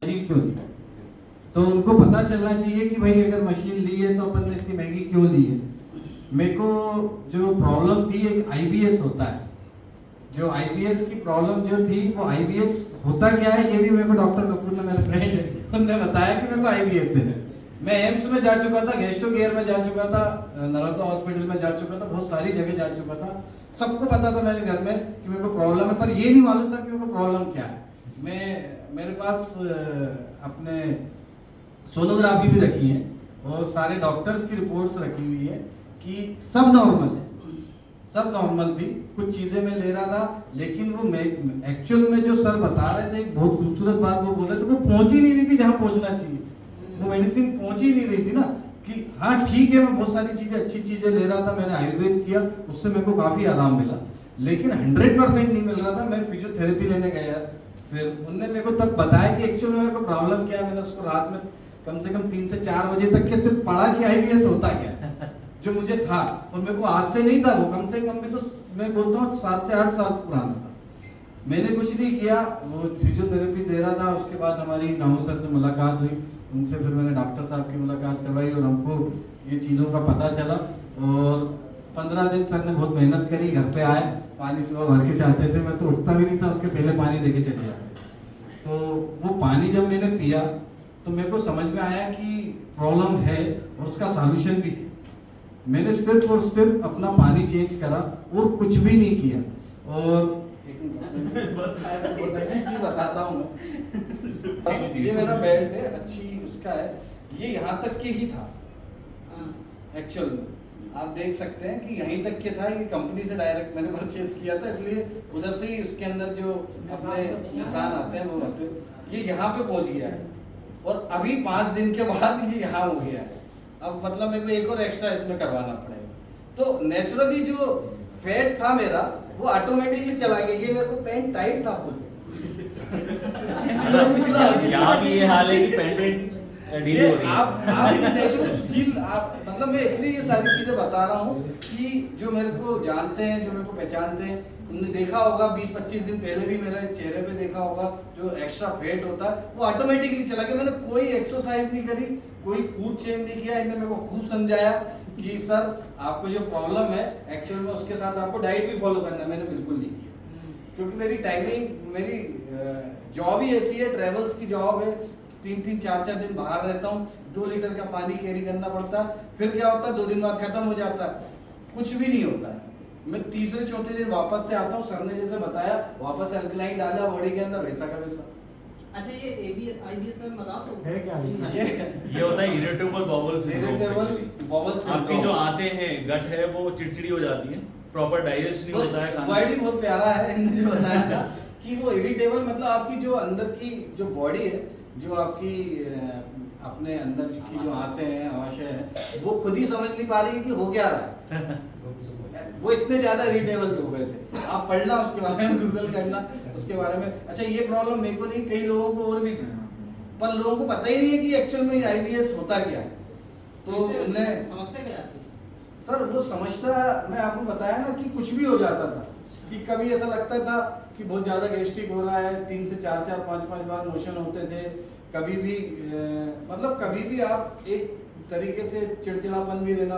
Machine क्यों ली? तो उनको पता चलना चाहिए कि भाई अगर मशीन ली है तो अपन ने इतनी महंगी क्यों ली है। मेरे को जो प्रॉब्लम थी, एक आईबीएस होता है, जो आईबीएस की प्रॉब्लम जो थी, वो आईबीएस होता क्या है ये भी मेरे को डॉक्टर कपूर ने, मेरे फ्रेंड है, उन्होंने बताया कि मेरे को आईबीएस है। मैं एम्स में जा चुका था, गेस्टो केयर में जा चुका था, नरोदा हॉस्पिटल में जा चुका था, बहुत सारी जगह जा चुका था। सबको पता था मेरे घर में कि मेरे को प्रॉब्लम है, पर ये नहीं मालूम था कि मेरे को प्रॉब्लम क्या है। मेरे पास अपने सोनोग्राफी भी रखी है और सारे डॉक्टर्स की रिपोर्ट्स रखी हुई है कि सब नॉर्मल है, सब नॉर्मल थी। कुछ चीजें मैं ले रहा था, लेकिन वो एक्चुअल में जो सर बता रहे थे, एक बहुत खूबसूरत बात वो बोल रहे थे, वो पहुंच ही नहीं रही थी जहां पहुंचना चाहिए। वो मेडिसिन पहुंच ही नहीं रही थी ना, कि हाँ ठीक है, मैं बहुत सारी चीजें, अच्छी चीजें ले रहा था, मैंने आयुर्वेद किया, उससे मेरे को काफी आराम मिला, लेकिन 100% नहीं मिल रहा था। मैं फिजियोथेरेपी लेने गया, फिर उनने मेरे को तब बताया कि एक्चुअल में मेरे को प्रॉब्लम क्या है। मैंने उसको रात में कम से कम 3 से 4 बजे तक के सिर्फ पढ़ा कि आईबीएस होता क्या है, जो मुझे था, और मेरे को आज से नहीं था, वो कम से कम भी तो मैं बोलता हूँ 7 से 8 साल पुराना था। मैंने कुछ नहीं किया, वो फिजियोथेरेपी दे रहा था। उसके बाद हमारी रामू सर से मुलाकात हुई, उनसे फिर मैंने डॉक्टर साहब की मुलाकात करवाई और हमको ये चीज़ों का पता चला। और 15 दिन सर ने बहुत मेहनत करी, घर पे आए, पानी सुबह भर के चाहते थे, मैं तो उठता भी नहीं था, उसके पहले पानी देके चले जाते। तो वो पानी जब मैंने पिया तो मेरे को समझ में आया कि प्रॉब्लम है और उसका सॉल्यूशन भी है। मैंने सिर्फ और सिर्फ अपना पानी चेंज करा और कुछ भी नहीं किया। और बहुत अच्छी चीज बताता हूँ मैं, ये मेरा बेल्ट है, अच्छी उसका है, ये यहाँ तक के ही था एक्चुअल में, आप देख सकते हैं कि यहीं तक के था। ये कंपनी से डायरेक्ट मैंने परचेज किया था, इसलिए उधर से ही उसके अंदर जो अपने निशान आते हैं वो आते हैं, ये यहाँ पे पहुंच गया है। और अभी 5 दिन के बाद ये यहाँ हो गया है। अब मतलब मेरे को एक और एक्स्ट्रा इसमें करवाना पड़ेगा। तो नेचुरली जो फैट था मेरा, वो ऑटोमेटिकली चला गया। ये मेरे को पैंट टाइट था फुल। यहाँ भी ये हाल है कि पैंट ढीली हो रही है। आप नेचुरल फील, आप मतलब मैं इसलिए ये सारी चीजें बता रहा हूँ कि जो मेरे को जानते हैं, जो मेरे को पहचानते हैं, तुमने देखा होगा 20-25 दिन पहले भी मेरे चेहरे पे देखा होगा, जो एक्स्ट्रा फैट होता है वो ऑटोमेटिकली चला गया। मैंने कोई एक्सरसाइज नहीं करी, कोई फूड चेंज नहीं किया। इन्होंने मेरे को खूब समझाया कि सर आपको जो प्रॉब्लम है एक्चुअल में, उसके साथ आपको डाइट भी फॉलो करना है। मैंने बिल्कुल नहीं किया, क्योंकि मेरी टाइमिंग, मेरी जॉब ही ऐसी है, ट्रेवल्स की जॉब है, 3-3, 4-4 दिन बाहर रहता हूँ, 2 लीटर का पानी कैरी करना पड़ता है। फिर क्या होता है, 2 दिन बाद खत्म हो जाता है, कुछ भी नहीं होता है। मैं तीसरे चौथे दिन वापस से आता हूँ, सर ने जैसे बताया, वापस अल्कलाइन डाला बॉडी के अंदर, वैसा का वैसा। अच्छा, ये आईबीएस में बता दो है क्या? ये होता है इरिटेबल बाउल सिंड्रोम। आपकी जो आंतें हैं, गट है, वो चिड़चिड़ी हो जाती है, प्रॉपर डाइजेस्ट नहीं होता है। वर्ड ही बहुत प्यारा है, इन्होंने जो बताया था कि वो इरिटेबल मतलब आपकी जो अंदर की जो बॉडी है, जो आपकी अपने अंदर की जो आते हैं, आवाशय है, वो खुद ही समझ नहीं पा रही है कि हो क्या रहा है। वो इतने ज्यादा इरिटेबल हो गए थे। आप पढ़ना उसके बारे में, गूगल करना उसके बारे में। अच्छा, ये प्रॉब्लम मेरे को नहीं, कई लोगों को और भी थी, पर लोगों को पता ही नहीं है कि एक्चुअल में आईबीएस होता क्या है। तो उन्हें समस्या क्या आती है सर, वो समस्या मैं आपको बताया ना कि कुछ भी हो जाता था, कि कभी ऐसा लगता था कि बहुत ज्यादा गैस्ट्रिक हो रहा है, 3 से 4-4, 5-5 बार मोशन होते थे। कभी भी मतलब कभी भी आप एक तरीके से चिड़चिड़ापन भी रहता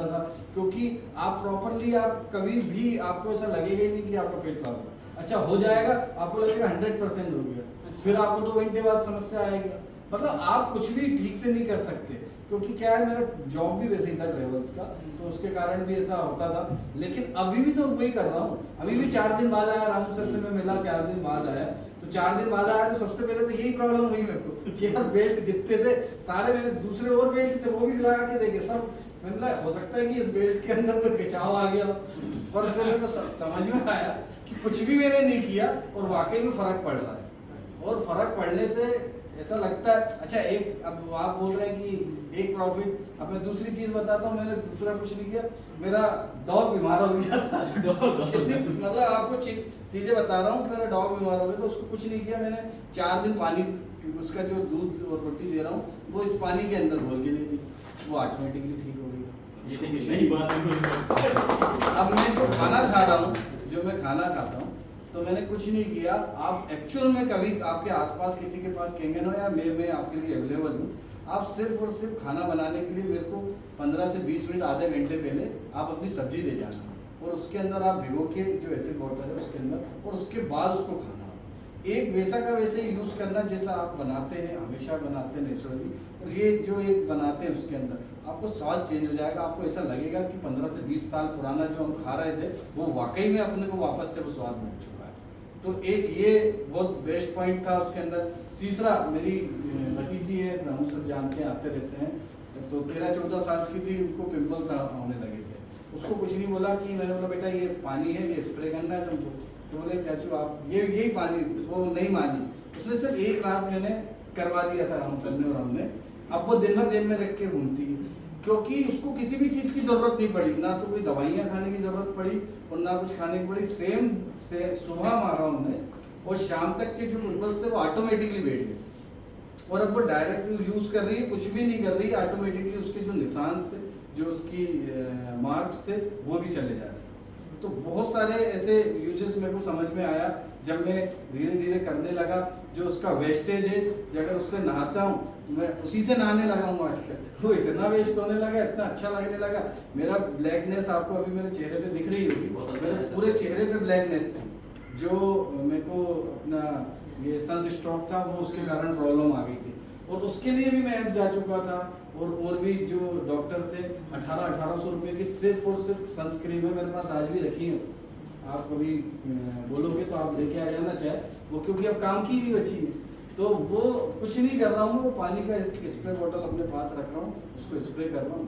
था, क्योंकि आप प्रॉपरली, आप कभी भी आपको ऐसा लगेगा ही नहीं कि आपका पेट साफ है। अच्छा हो जाएगा, आपको लगेगा 100% हो गया, फिर आपको 2 घंटे बाद समस्या आएगी। मतलब आप कुछ भी ठीक से नहीं कर सकते, क्योंकि क्या है, मेरा जॉब भी वैसे ही था ट्रेवल्स का, तो उसके कारण भी ऐसा होता था। लेकिन अभी भी तो वही कर रहा हूँ। अभी भी 4 दिन बाद आया, रामू सर से मैं मिला, 4 दिन बाद आया, तो 4 दिन बाद आया तो सबसे पहले तो यही प्रॉब्लम हुई मेरे को कि यार बेल्ट जितने थे सारे, मेरे दूसरे और बेल्ट थे वो भी लगा के देखे सब, मैंने हो सकता है कि इस बेल्ट के अंदर तो खिंचाव आ गया। पर फिर मेरे को समझ में आया कि कुछ भी मैंने नहीं किया और वाकई में फर्क पड़ रहा है। और फर्क पड़ने से ऐसा लगता है। अच्छा, एक अब आप बोल रहे हैं कि एक प्रॉफिट, अब मैं दूसरी चीज बताता हूँ। मैंने दूसरा कुछ नहीं किया, मेरा डॉग बीमार हो गया था। मतलब आपको चीजें बता रहा हूँ कि मेरा डॉग बीमार हो गया, तो उसको कुछ नहीं किया मैंने। 4 दिन पानी, उसका जो दूध और रोटी दे रहा हूँ वो इस पानी के अंदर घोल के दे दी, वो ऑटोमेटिकली ठीक हो गई। ये नई बात है। अब मैं जो खाना खा रहा हूँ, जो मैं खाना खाता हूँ, तो मैंने कुछ नहीं किया। आप एक्चुअल में कभी आपके आसपास किसी के पास कहेंगे ना यार मैं आपके लिए अवेलेबल हूँ, आप सिर्फ और सिर्फ खाना बनाने के लिए मेरे को 15 से 20 मिनट आधे घंटे पहले आप अपनी सब्जी दे जाना, और उसके अंदर आप भिगो के जो एसिड वाटर है उसके अंदर, और उसके बाद उसको खाना। एक वैसा का वैसे यूज़ करना जैसा आप बनाते हैं, हमेशा बनाते हैं नेचुरली, और ये जो एक बनाते हैं उसके अंदर आपको स्वाद चेंज हो जाएगा। आपको ऐसा लगेगा कि 15 से 20 साल पुराना जो हम खा रहे थे वो वाकई में अपने को वापस से वो स्वाद मिल चुका है। तो एक ये बहुत बेस्ट पॉइंट था उसके अंदर। तीसरा, मेरी भतीजी है, हम सब जानते हैं, आते रहते हैं, तो 13-14 साल की थी, उनको पिंपल्स होने लगे थे। उसको कुछ नहीं बोला कि मैंने बोला बेटा ये पानी है, ये स्प्रे करना है तुमको, तो बोले चाचू आप यही पानी, वो नहीं मानी। उसने सिर्फ एक रात मैंने करवा दिया था हम सब ने और हमने। अब वो दिन भर जेब में रख के घूमती है, क्योंकि उसको किसी भी चीज़ की ज़रूरत नहीं पड़ी, ना तो कोई दवाइयाँ खाने की ज़रूरत पड़ी और ना कुछ खाने की पड़ी। सेम से सुबह मारा हमने और शाम तक के जो पिंपल्स थे वो ऑटोमेटिकली बैठ गए, और अब वो डायरेक्ट यूज़ कर रही है, कुछ भी नहीं कर रही है, ऑटोमेटिकली उसके जो निशान थे, जो उसकी मार्क्स थे, वो भी चले जा रहे हैं। तो बहुत सारे ऐसे यूजेस मेरे को समझ में आया जब मैं धीरे धीरे करने लगा। जो उसका वेस्टेज है, अगर उससे नहाता हूँ, मैं उसी से नहाने लगा हूँ आजकल, वो इतना वेस्ट होने लगा, इतना अच्छा लगने लगा। मेरा ब्लैकनेस आपको अभी मेरे चेहरे पे दिख रही होगी, मेरे पूरे चेहरे पे ब्लैकनेस थी, जो मेरे को अपना ये सनस्ट्रोक था, वो उसके कारण प्रॉब्लम आ गई थी, और उसके लिए भी मैं जा चुका था। और भी जो डॉक्टर थे, 1800 रुपये की सिर्फ और सिर्फ सनस्क्रीन है, मेरे पास आज भी रखी है। आप कभी बोलोगे तो आप लेके आ जाना चाहे वो, क्योंकि अब काम की नहीं बची है। तो वो कुछ नहीं कर रहा हूँ, वो पानी का स्प्रे बॉटल अपने पास रख रहा हूँ, उसको स्प्रे कर रहा हूँ।